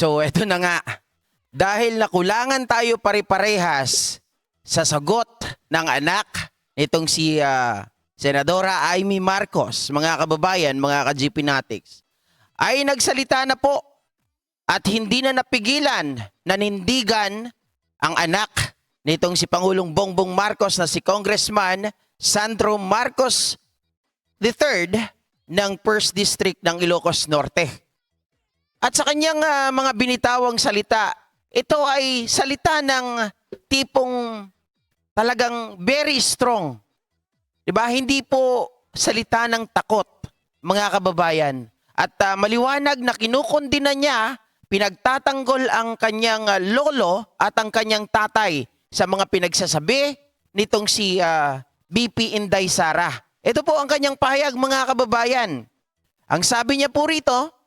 So eto na nga, dahil nakulangan tayo pare-parehas sa sagot ng anak nitong si Senadora Amy Marcos, mga kababayan, mga ka-GP Natics, ay nagsalita na po at hindi na napigilan, nanindigan ang anak nitong si Pangulong Bongbong Marcos na si Congressman Sandro Marcos III ng 1st District ng Ilocos Norte. At sa kanyang mga binitawang salita, ito ay salita ng tipong talagang very strong. Diba? Hindi po salita ng takot, mga kababayan. At maliwanag na kinukundina niya, pinagtatanggol ang kanyang lolo at ang kanyang tatay sa mga pinagsasabi nitong si BP Inday Sara. Ito po ang kanyang pahayag, mga kababayan. Ang sabi niya po rito,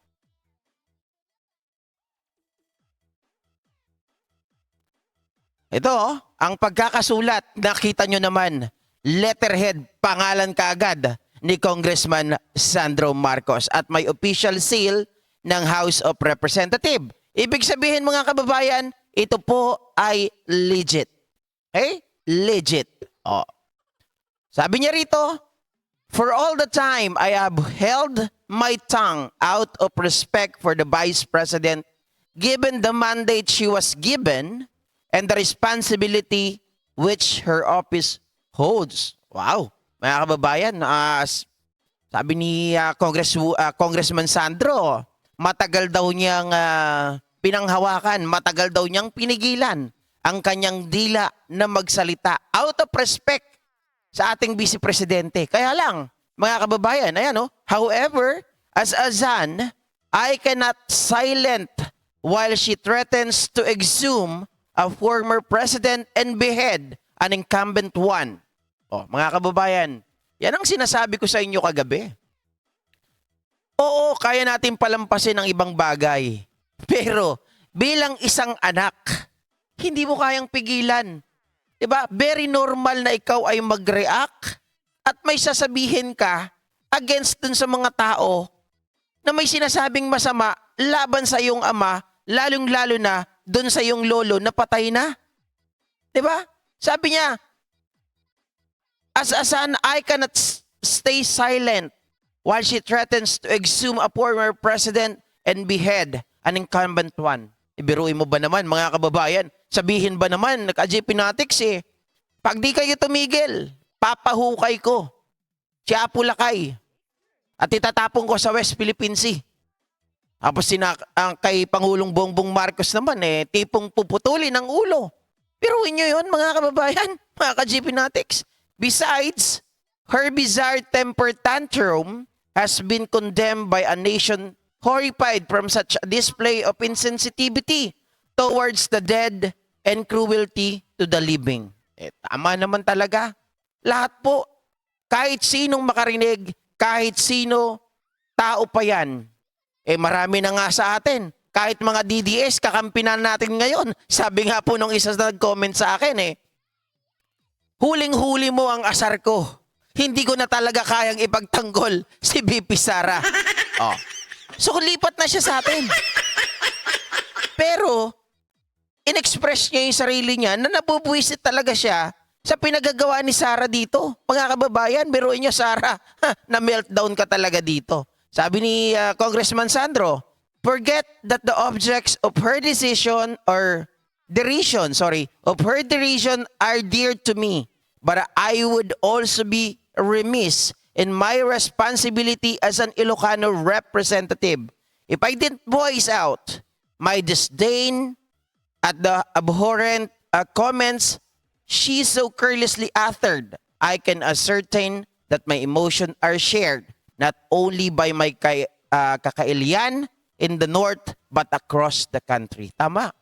ito, ang pagkakasulat, nakita nyo naman, letterhead, pangalan kaagad ni Congressman Sandro Marcos at may official seal ng House of Representatives. Ibig sabihin, mga kababayan, ito po ay legit. Okay? Legit. Oh. Sabi niya rito, for all the time I have held my tongue out of respect for the Vice President given the mandate she was given and the responsibility which her office holds. Wow, mga kababayan, sabi ni Congressman Sandro, matagal daw niyang pinanghawakan, matagal daw niyang pinigilan ang kanyang dila na magsalita out of respect sa ating Vice Presidente. Kaya lang, mga kababayan, ayan oh, however, as Azan, I cannot silent while she threatens to exhume a former president and behead an incumbent one. Oh, mga kababayan, yan ang sinasabi ko sa inyo kagabi. Oo, kaya natin palampasin ang ibang bagay. Pero bilang isang anak, hindi mo kayang pigilan. Diba? Very normal na ikaw ay mag-react at may sasabihin ka against dun sa mga tao na may sinasabing masama laban sa iyong ama, lalong-lalo na doon sa iyong lolo na patay na. Diba? Sabi niya, as a son, I cannot stay silent while she threatens to exhume a former president and behead an incumbent one. Ibiruin mo ba naman, mga kababayan? Sabihin ba naman, naka-GP Natics pag di kayo tumigil, papahukay ko. Quiapo Lakay. At itatapon ko sa West Philippine Sea. Tapos kay Pangulong Bongbong Marcos naman, tipong puputulin ang ulo. Pero inyo yun, mga kababayan, mga ka-GP Natics. Besides, her bizarre temper tantrum has been condemned by a nation horrified from such a display of insensitivity towards the dead and cruelty to the living. Tama naman talaga. Lahat po, kahit sinong makarinig, kahit sino, tao pa yan. Marami na nga sa atin. Kahit mga DDS, kakampinan natin ngayon. Sabi nga po nung isa na nag-comment sa akin huling-huli mo ang asar ko. Hindi ko na talaga kayang ipagtanggol si BP Sara. Oh. So lipat na siya sa atin. Pero, in-express niya yung sarili niya na nabubwisit talaga siya sa pinagagawa ni Sara dito. Mga kababayan, biruin niyo Sara, na-meltdown ka talaga dito. Sabi ni Congressman Sandro, forget that the objects of her decision or derision, of her derision are dear to me, but I would also be remiss in my responsibility as an Ilocano representative if I didn't voice out my disdain at the abhorrent comments she so carelessly uttered. I can ascertain that my emotions are shared not only by my kakailian in the north, but across the country. Tama.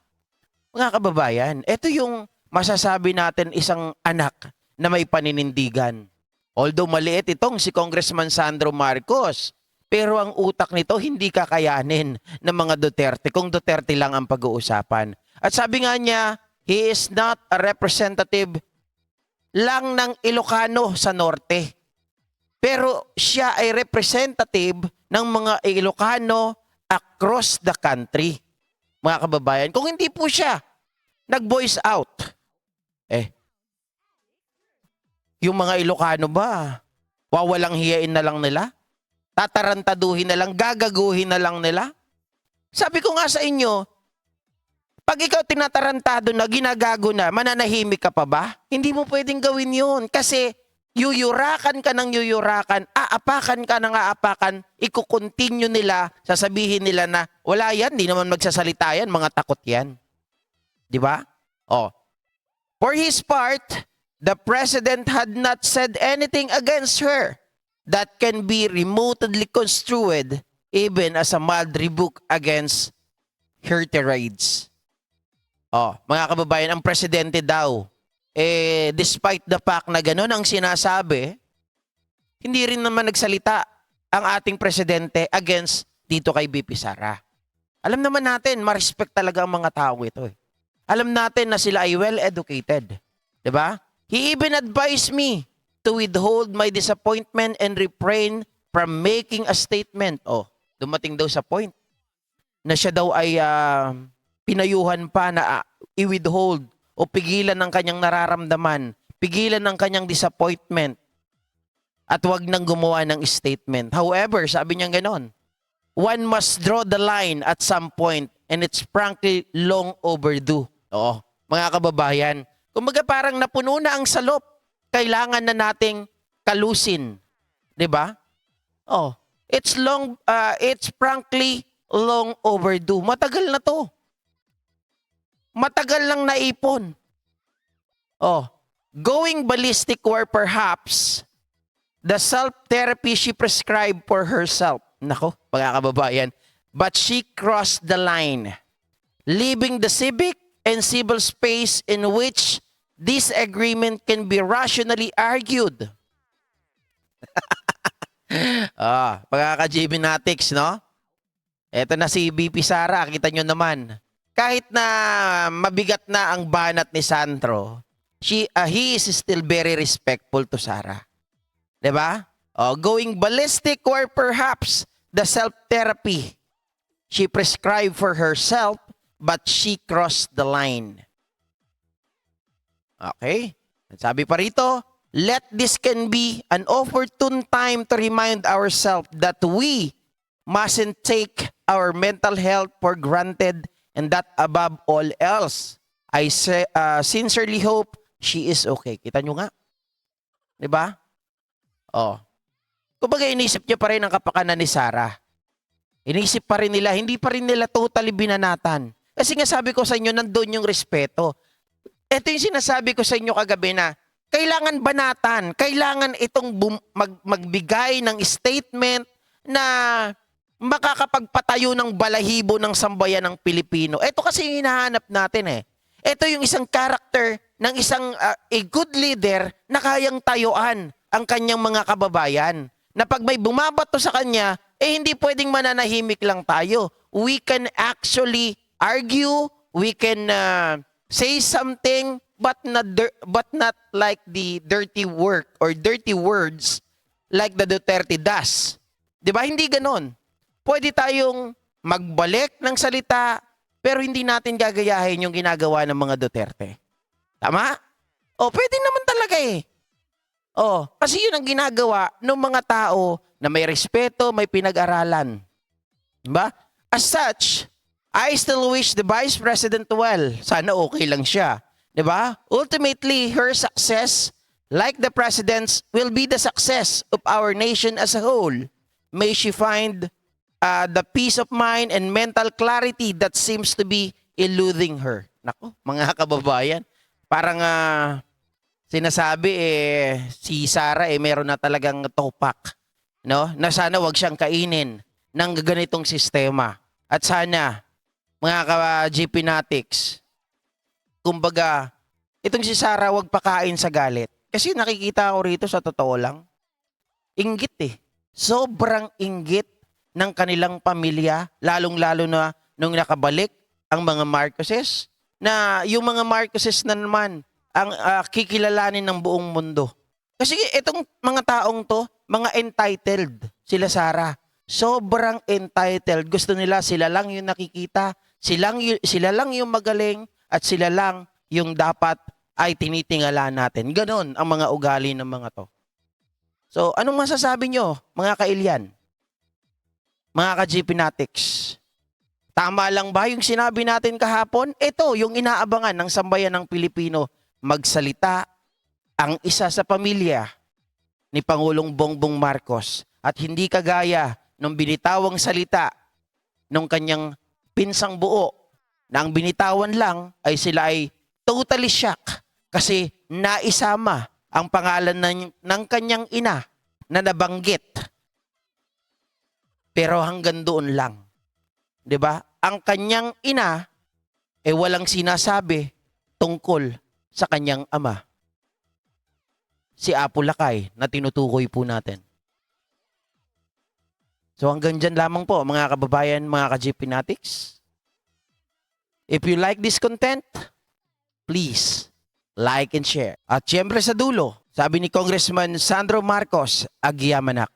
Mga kababayan, ito yung masasabi natin isang anak na may paninindigan. Although maliit itong si Congressman Sandro Marcos, pero ang utak nito hindi kakayanin ng mga Duterte kung Duterte lang ang pag-uusapan. At sabi nga niya, he is not a representative lang ng Ilocano sa norte. Pero siya ay representative ng mga Ilocano across the country. mga kababayan. Kung hindi po siya nag-voice out, yung mga Ilocano ba, wawalang hiyain na lang nila? Tatarantaduhin na lang, gagaguhin na lang nila? Sabi ko nga sa inyo, pag ikaw tinatarantado na, ginagago na, mananahimik ka pa ba? Hindi mo pwedeng gawin yun kasi yuyurakan ka ng yuyurakan, aapakan ka ng aapakan, ikukontinue nila, sasabihin nila na, wala yan, di naman magsasalita yan, mga takot yan. Di ba? Oh. For his part, the president had not said anything against her that can be remotely construed even as a mild rebuke against her tirades. Oh, mga kababayan, ang presidente daw, despite the fact na gano'n ang sinasabi, hindi rin naman nagsalita ang ating presidente against dito kay BP Sara. Alam naman natin, ma-respect talaga ang mga tao ito. Alam natin na sila ay well-educated. Diba? He even advised me to withhold my disappointment and refrain from making a statement. Oh, dumating daw sa point na siya daw ay pinayuhan pa na i-withhold o pigilan ng kanyang nararamdaman, pigilan ng kanyang disappointment, at wag nang gumawa ng statement. However, sabi niya ganon, one must draw the line at some point and it's frankly long overdue. Oo, mga kababayan, kumbaga parang napuno na ang salop, kailangan na nating kalusin. 'Di ba? Oh, it's frankly long overdue. Matagal na 'to. Matagal lang naipon. Oh, going ballistic were perhaps the self-therapy she prescribed for herself. Nako, mga kababayan. But she crossed the line, leaving the civic and civil space in which this agreement can be rationally argued. Mga ka-Jiminatics, no? Eto na si BP Sara, kita nyo naman. Kahit na mabigat na ang banat ni Sandro, he is still very respectful to Sara. 'Di ba? Going ballistic or perhaps the self-therapy she prescribed for herself, but she crossed the line. Okay? Sabi pa rito, let this can be an opportune time to remind ourselves that we mustn't take our mental health for granted and that above all else, I sincerely hope she is okay. Kita nyo nga? 'Di ba? Kumbaga inisip niya pa rin ang kapakanan ni Sara. Inisip pa rin nila, hindi pa rin nila totally binanatan. Kasi nga sabi ko sa inyo, nandun yung respeto. Ito yung sinasabi ko sa inyo kagabi na kailangan banatan, kailangan itong magbigay ng statement na makakapagpatayo ng balahibo ng sambayan ng Pilipino. Ito kasi yung hinahanap natin eh. Ito yung isang character ng isang a good leader na kayang tayuan ang kanyang mga kababayan. Na pag may bumabato sa kanya, hindi pwedeng mananahimik lang tayo. We can actually argue, we can say something, but not like the dirty work or dirty words like the Duterte does. 'Di ba? Hindi ganon. Pwede tayong magbalik ng salita, pero hindi natin gagayahin yung ginagawa ng mga Duterte. Tama? Pwede naman talaga eh. Kasi yun ang ginagawa ng mga tao na may respeto, may pinag-aralan. Diba? As such, I still wish the Vice President well. Sana okay lang siya. Diba? Ultimately, her success, like the President's, will be the success of our nation as a whole. May she find the peace of mind and mental clarity that seems to be eluding her. Nako, mga kababayan, parang sinasabi si Sara meron na talagang topak, no? Na sana wag siyang kainin ng ganitong sistema. At sana mga ka-GPnatics, kumbaga itong si Sara wag pakain sa galit. Kasi nakikita ko rito sa totoo lang, inggit eh. Sobrang inggit ng kanilang pamilya, lalong-lalo na nung nakabalik ang mga Marcoses, na yung mga Marcoses na naman ang kikilalanin ng buong mundo. Kasi itong mga taong to, mga entitled sila Sara. Sobrang entitled. Gusto nila sila lang yung nakikita, Sila lang yung magaling at sila lang yung dapat ay tinitingala natin. Ganon ang mga ugali ng mga to. So, anong masasabi nyo, mga kailyan? Mga ka-GP Natics? Tama lang ba yung sinabi natin kahapon? Ito, yung inaabangan ng sambayan ng Pilipino. Magsalita ang isa sa pamilya ni Pangulong Bongbong Marcos at hindi kagaya ng binitawang salita ng kanyang pinsang buo na ang binitawan lang ay sila ay totally shock kasi naisama ang pangalan ng kanyang ina na nabanggit. Pero hanggang doon lang. 'Di ba? Ang kanyang ina walang sinasabi tungkol sa kanyang ama. Si Apo Lakay na tinutukoy po natin. So hanggang dyan lamang po mga kababayan, mga ka-GP Natics. If you like this content, please like and share. At syempre sa dulo, sabi ni Congressman Sandro Marcos Aguiamanak,